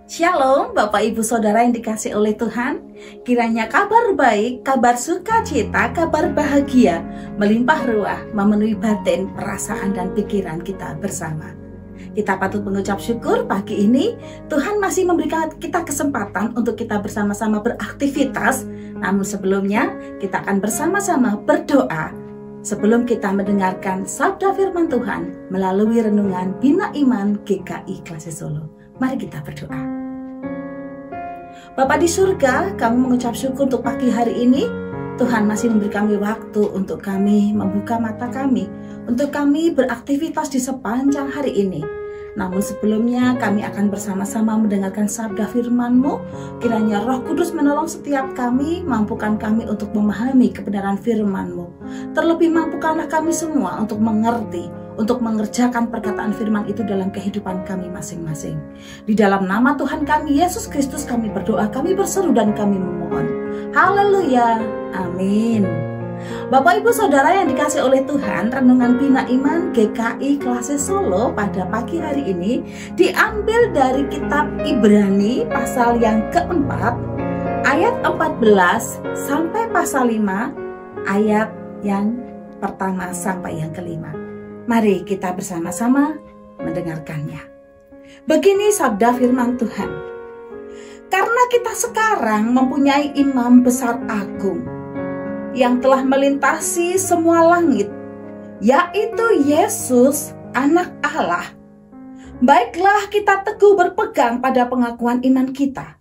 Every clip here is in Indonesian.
Shalom Bapak Ibu Saudara yang dikasih oleh Tuhan. Kiranya kabar baik, kabar sukacita, kabar bahagia melimpah ruah memenuhi batin, perasaan dan pikiran kita bersama. Kita patut mengucap syukur pagi ini Tuhan masih memberikan kita kesempatan untuk kita bersama-sama beraktivitas. Namun sebelumnya kita akan bersama-sama berdoa sebelum kita mendengarkan sabda firman Tuhan melalui renungan Bina Iman GKI Klase Solo. Mari kita berdoa. Bapa di surga, kami mengucap syukur untuk pagi hari ini. Tuhan masih memberi kami waktu untuk kami membuka mata kami, untuk kami beraktivitas di sepanjang hari ini. Namun sebelumnya kami akan bersama-sama mendengarkan sabda firman-Mu. Kiranya Roh Kudus menolong setiap kami, mampukan kami untuk memahami kebenaran firman-Mu. Terlebih mampukanlah kami semua untuk mengerti, untuk mengerjakan perkataan firman itu dalam kehidupan kami masing-masing. Di dalam nama Tuhan kami Yesus Kristus kami berdoa, kami berseru dan kami memohon. Haleluya, amin. Bapak Ibu Saudara yang dikasih oleh Tuhan, renungan Bina Iman GKI Klase Solo pada pagi hari ini diambil dari kitab Ibrani pasal yang keempat ayat 14 sampai pasal 5 ayat yang pertama sampai yang kelima. Mari kita bersama-sama mendengarkannya. Begini sabda firman Tuhan. Karena kita sekarang mempunyai imam besar agung yang telah melintasi semua langit, yaitu Yesus, Anak Allah. Baiklah kita teguh berpegang pada pengakuan iman kita.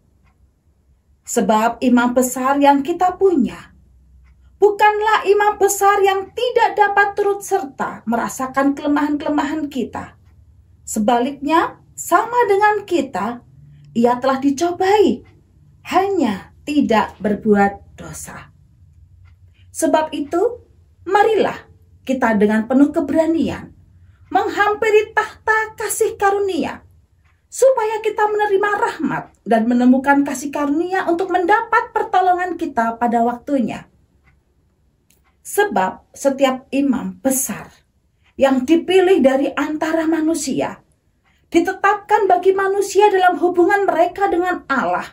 Sebab imam besar yang kita punya bukanlah imam besar yang tidak dapat turut serta merasakan kelemahan-kelemahan kita. Sebaliknya, sama dengan kita, ia telah dicobai, hanya tidak berbuat dosa. Sebab itu, marilah kita dengan penuh keberanian menghampiri tahta kasih karunia, supaya kita menerima rahmat dan menemukan kasih karunia untuk mendapat pertolongan kita pada waktunya. Sebab setiap imam besar yang dipilih dari antara manusia ditetapkan bagi manusia dalam hubungan mereka dengan Allah,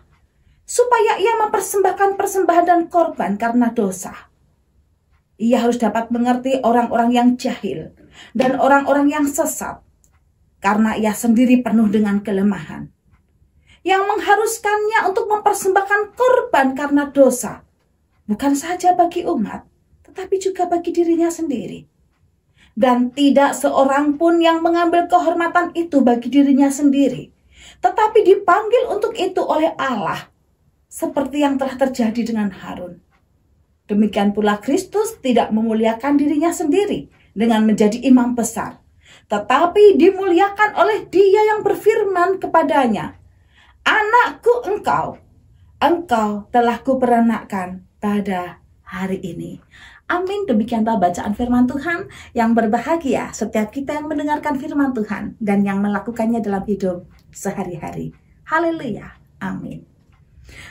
supaya ia mempersembahkan persembahan dan korban karena dosa. Ia harus dapat mengerti orang-orang yang jahil dan orang-orang yang sesat, karena ia sendiri penuh dengan kelemahan, yang mengharuskannya untuk mempersembahkan korban karena dosa, bukan saja bagi umat, tetapi juga bagi dirinya sendiri. Dan tidak seorang pun yang mengambil kehormatan itu bagi dirinya sendiri, tetapi dipanggil untuk itu oleh Allah, seperti yang telah terjadi dengan Harun. Demikian pula Kristus tidak memuliakan dirinya sendiri dengan menjadi imam besar, tetapi dimuliakan oleh Dia yang berfirman kepadanya, "Anakku engkau telah kuperanakkan pada hari ini." Amin. Demikianlah bacaan firman Tuhan. Yang berbahagia setiap kita yang mendengarkan firman Tuhan dan yang melakukannya dalam hidup sehari-hari. Haleluya. Amin.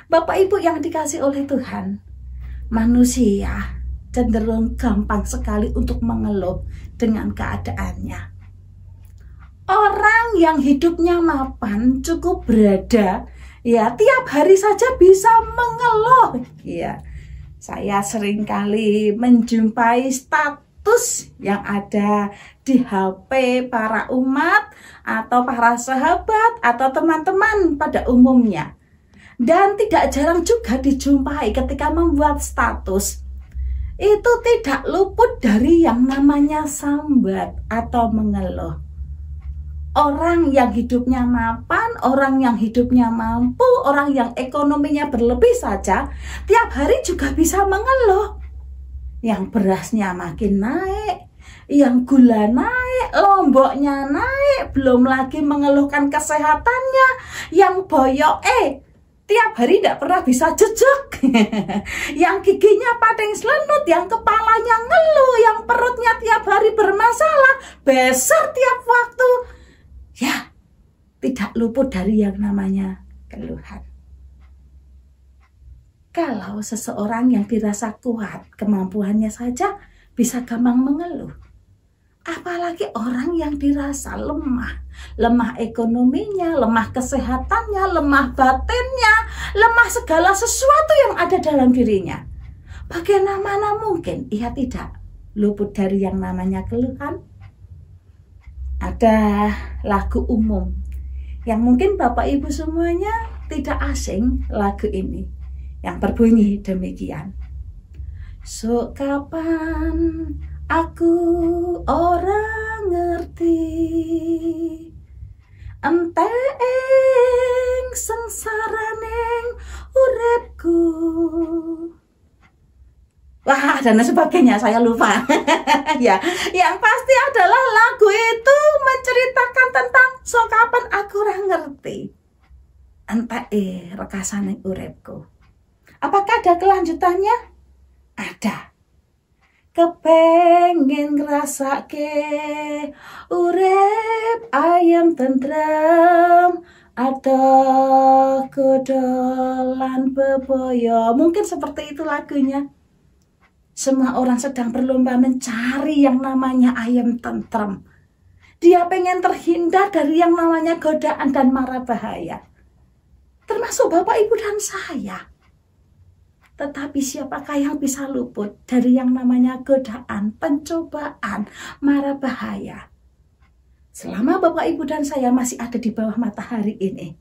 Bapak Ibu yang dikasih oleh Tuhan, manusia cenderung gampang sekali untuk mengeluh dengan keadaannya. Orang yang hidupnya mapan, cukup berada, ya tiap hari saja bisa mengeluh. Ya, saya seringkali menjumpai status yang ada di HP para umat atau para sahabat atau teman-teman pada umumnya. Dan tidak jarang juga dijumpai ketika membuat status, itu tidak luput dari yang namanya sambat atau mengeluh. Orang yang hidupnya mapan, orang yang hidupnya mampu, orang yang ekonominya berlebih saja, tiap hari juga bisa mengeluh. Yang berasnya makin naik, yang gula naik, lomboknya naik, belum lagi mengeluhkan kesehatannya, yang boyok tiap hari tidak pernah bisa jejak, yang giginya pating selenut, yang kepalanya ngeluh, yang perutnya tiap hari bermasalah, besar tiap waktu. Ya, tidak luput dari yang namanya keluhan. Kalau seseorang yang dirasa kuat kemampuannya saja bisa gampang mengeluh, Apalagi orang yang dirasa lemah. Lemah ekonominya, lemah kesehatannya, lemah batinnya, lemah segala sesuatu yang ada dalam dirinya. Bagaimana mungkin ia tidak luput dari yang namanya keluhan? Ada lagu umum yang mungkin Bapak Ibu semuanya tidak asing lagu ini, yang berbunyi demikian. Sok kapan aku orang ngerti enteng sengsaraning uripku. Wah, dan sebagainya, saya lupa. Ya, yang pasti adalah lagu itu menceritakan tentang sok kapan aku orang ngerti enteng rekasaning uripku. Apakah ada kelanjutannya? Ada. Kepengen ngrasake urip ayam tentrem atau kodolan bebaya. Mungkin seperti itu lagunya. Semua orang sedang berlomba mencari yang namanya ayam tentrem. Dia pengen terhindar dari yang namanya godaan dan mara bahaya. Termasuk Bapak, Ibu, dan saya. Tetapi siapakah yang bisa luput dari yang namanya godaan, pencobaan, mara bahaya? Selama Bapak, Ibu, dan saya masih ada di bawah matahari ini,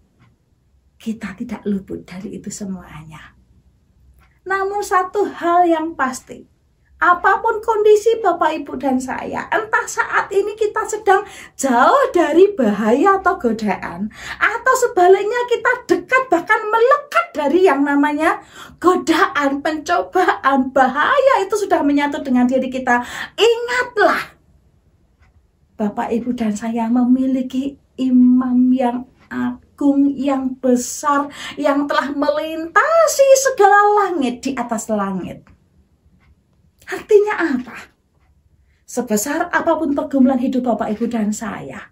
kita tidak luput dari itu semuanya. Namun satu hal yang pasti, apapun kondisi Bapak, Ibu, dan saya, entah saat ini kita sedang jauh dari bahaya atau godaan, atau sebaliknya kita dekat bahkan melekat dari yang namanya godaan, pencobaan, bahaya itu sudah menyatu dengan diri kita. Ingatlah, Bapak, Ibu, dan saya memiliki imam yang agung, yang besar, yang telah melintasi segala langit di atas langit. Artinya apa? Sebesar apapun pergumulan hidup Bapak, Ibu, dan saya,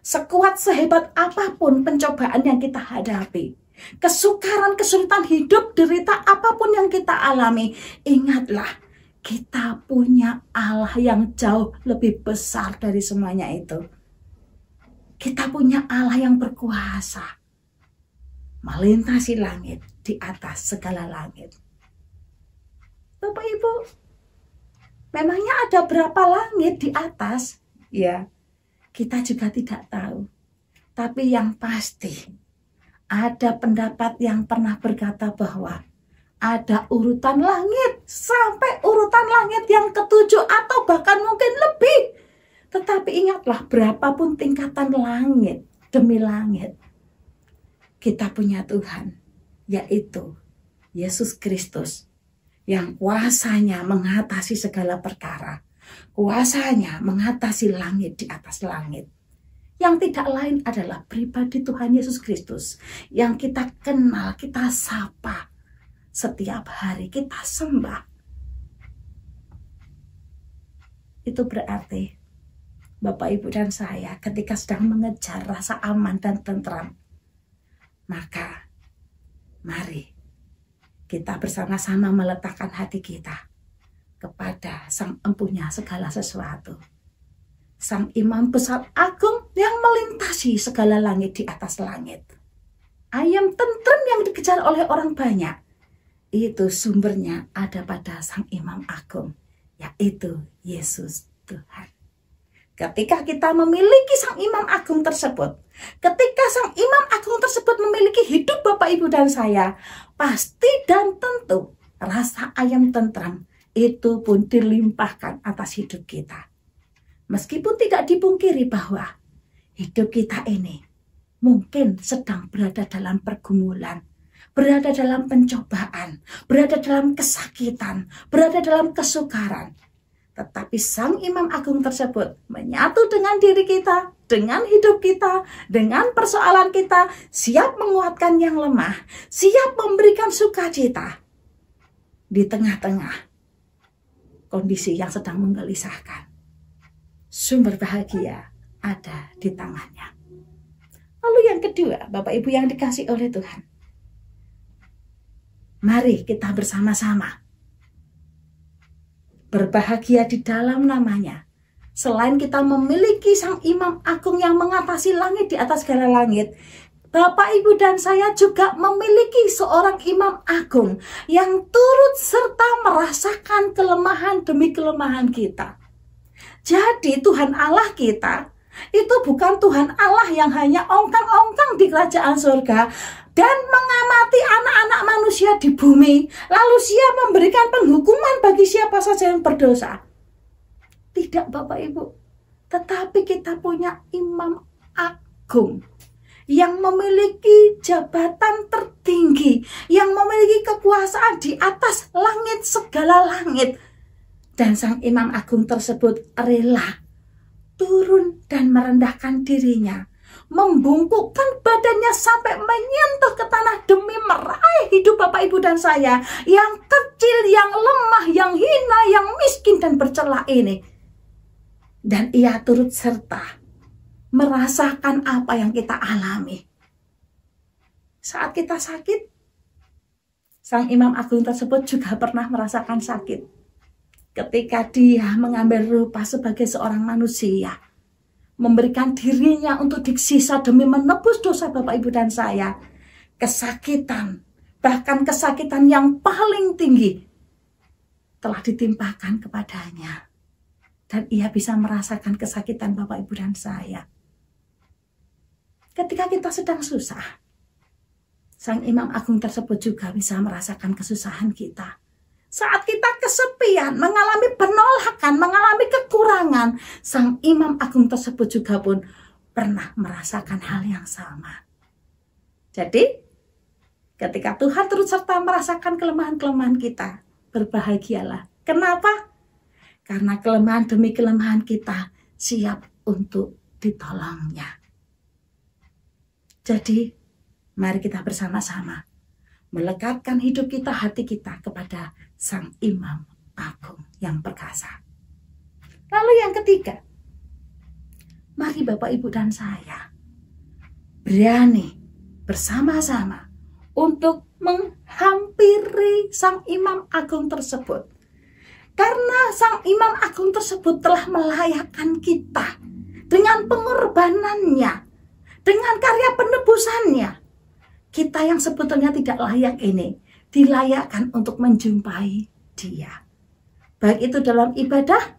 sekuat sehebat apapun pencobaan yang kita hadapi, kesukaran, kesulitan hidup, derita apapun yang kita alami, ingatlah, kita punya Allah yang jauh lebih besar dari semuanya itu. Kita punya Allah yang berkuasa melintasi langit di atas segala langit. Bapak, Ibu, memangnya ada berapa langit di atas? Ya, kita juga tidak tahu. Tapi yang pasti, ada pendapat yang pernah berkata bahwa ada urutan langit sampai urutan langit yang ketujuh atau bahkan mungkin lebih. Tetapi ingatlah, berapapun tingkatan langit demi langit, kita punya Tuhan, yaitu Yesus Kristus, yang kuasanya mengatasi segala perkara. Kuasanya mengatasi langit di atas langit. Yang tidak lain adalah pribadi Tuhan Yesus Kristus, yang kita kenal, kita sapa setiap hari, kita sembah. Itu berarti Bapak, Ibu, dan saya ketika sedang mengejar rasa aman dan tentram, maka mari kita bersama-sama meletakkan hati kita kepada Sang Empunya segala sesuatu, Sang Imam besar agung yang melintasi segala langit di atas langit. Ayam tentrem yang dikejar oleh orang banyak, itu sumbernya ada pada Sang Imam Agung, yaitu Yesus Tuhan. Ketika kita memiliki Sang Imam Agung tersebut, ketika Sang Imam Agung tersebut memiliki hidup Bapak, Ibu, dan saya, pasti dan tentu rasa ayam tentram itu pun dilimpahkan atas hidup kita. Meskipun tidak dipungkiri bahwa hidup kita ini mungkin sedang berada dalam pergumulan, berada dalam pencobaan, berada dalam kesakitan, berada dalam kesukaran. Tetapi Sang Imam Agung tersebut menyatu dengan diri kita, dengan hidup kita, dengan persoalan kita, siap menguatkan yang lemah, siap memberikan sukacita di tengah-tengah kondisi yang sedang menggelisahkan. Sumber bahagia ada di tangannya. Lalu yang kedua, Bapak, Ibu, yang dikasih oleh Tuhan, mari kita bersama-sama berbahagia di dalam namanya, Selain kita memiliki Sang Imam Agung yang mengatasi langit di atas segala langit, Bapak, Ibu, dan saya juga memiliki seorang Imam Agung yang turut serta merasakan kelemahan demi kelemahan kita. Jadi Tuhan Allah kita itu bukan Tuhan Allah yang hanya ongkang-ongkang di kerajaan surga dan mengamati anak-anak manusia di bumi, lalu siap memberikan penghukuman bagi siapa saja yang berdosa. Tidak, Bapak Ibu, tetapi kita punya Imam Agung yang memiliki jabatan tertinggi, yang memiliki kekuasaan di atas langit segala langit. Dan Sang Imam Agung tersebut rela turun dan merendahkan dirinya, membungkukkan badannya sampai menyentuh ke tanah demi meraih hidup Bapak, Ibu, dan saya yang kecil, yang lemah, yang hina, yang miskin dan bercela ini. Dan ia turut serta merasakan apa yang kita alami. Saat kita sakit, Sang Imam Agung tersebut juga pernah merasakan sakit. Ketika dia mengambil rupa sebagai seorang manusia, memberikan dirinya untuk disiksa demi menebus dosa Bapak, Ibu, dan saya. Kesakitan, bahkan kesakitan yang paling tinggi telah ditimpakan kepadanya. Dan ia bisa merasakan kesakitan Bapak, Ibu, dan saya. Ketika kita sedang susah, Sang Imam Agung tersebut juga bisa merasakan kesusahan kita. Saat kita kesepian, mengalami penolakan, mengalami kekurangan, Sang Imam Agung tersebut juga pun pernah merasakan hal yang sama. Jadi, ketika Tuhan turut serta merasakan kelemahan-kelemahan kita, berbahagialah. Kenapa? Karena kelemahan demi kelemahan kita siap untuk ditolongnya. Jadi, mari kita bersama-sama melekatkan hidup kita, hati kita kepada Sang Imam Agung yang perkasa. Lalu yang ketiga, mari Bapak, Ibu, dan saya berani bersama-sama untuk menghampiri Sang Imam Agung tersebut. Karena Sang Imam Agung tersebut telah melayakkan kita dengan pengorbanannya, dengan karya penebusannya. Kita yang sebetulnya tidak layak ini dilayakkan untuk menjumpai Dia. Baik itu dalam ibadah,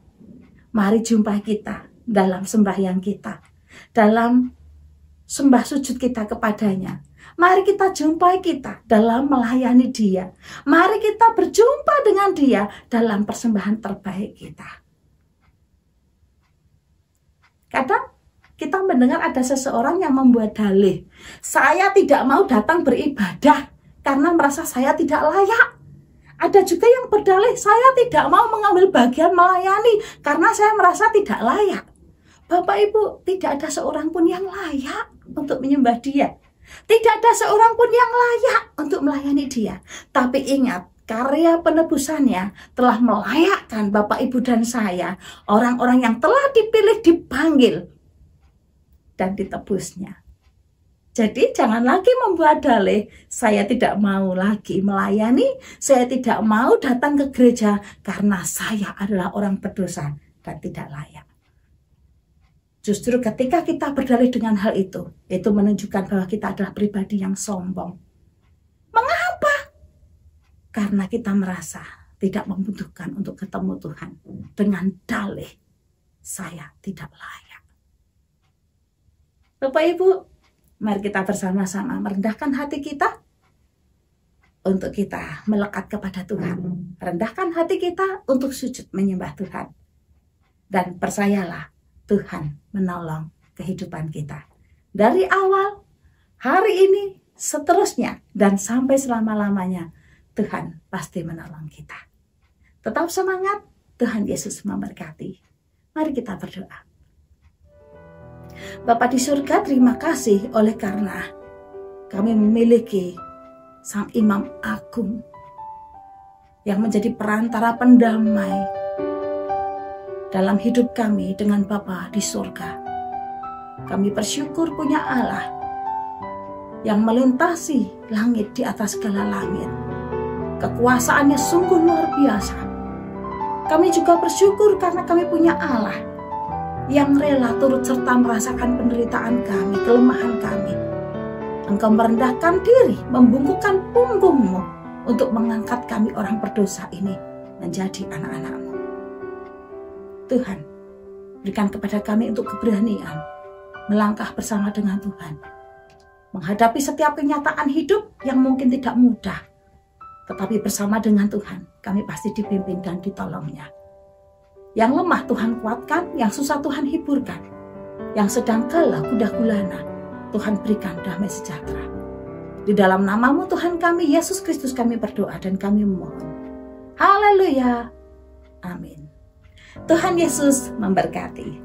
mari jumpai kita dalam sembahyang kita, dalam sembah sujud kita kepadanya. Mari kita jumpai kita dalam melayani Dia. Mari kita berjumpa dengan Dia dalam persembahan terbaik kita. Kadang kita mendengar ada seseorang yang membuat dalih, saya tidak mau datang beribadah karena merasa saya tidak layak. Ada juga yang berdalih, saya tidak mau mengambil bagian melayani karena saya merasa tidak layak. Bapak, Ibu, tidak ada seorang pun yang layak untuk menyembah Dia. Tidak ada seorang pun yang layak untuk melayani Dia. Tapi ingat, karya penebusannya telah melayakkan Bapak, Ibu, dan saya, orang-orang yang telah dipilih, dipanggil, dan ditebusnya. Jadi jangan lagi membuat dalih, saya tidak mau lagi melayani, saya tidak mau datang ke gereja karena saya adalah orang berdosa dan tidak layak. Justru ketika kita berdalih dengan hal itu menunjukkan bahwa kita adalah pribadi yang sombong. Mengapa? Karena kita merasa tidak membutuhkan untuk ketemu Tuhan dengan dalih, saya tidak layak. Bapak, Ibu, mari kita bersama-sama merendahkan hati kita untuk kita melekat kepada Tuhan. Rendahkan hati kita untuk sujud menyembah Tuhan. Dan percayalah, Tuhan menolong kehidupan kita. Dari awal, hari ini, seterusnya, dan sampai selama-lamanya, Tuhan pasti menolong kita. Tetap semangat, Tuhan Yesus memberkati. Mari kita berdoa. Bapa di surga, terima kasih oleh karena kami memiliki Sang Imam Agung yang menjadi perantara pendamai dalam hidup kami dengan Bapa di surga. Kami bersyukur punya Allah yang melintasi langit di atas segala langit. Kekuasaannya sungguh luar biasa. Kami juga bersyukur karena kami punya Allah yang rela turut serta merasakan penderitaan kami, kelemahan kami. Engkau merendahkan diri, membungkukkan punggungmu untuk mengangkat kami orang berdosa ini menjadi anak-anak-Mu. Tuhan, berikan kepada kami untuk keberanian melangkah bersama dengan Tuhan, menghadapi setiap kenyataan hidup yang mungkin tidak mudah, tetapi bersama dengan Tuhan kami pasti dipimpin dan ditolongnya. Yang lemah Tuhan kuatkan, yang susah Tuhan hiburkan, yang sedang galau gundah gulana Tuhan berikan damai sejahtera. Di dalam nama-Mu Tuhan kami Yesus Kristus kami berdoa dan kami memohon. Haleluya. Amin. Tuhan Yesus memberkati.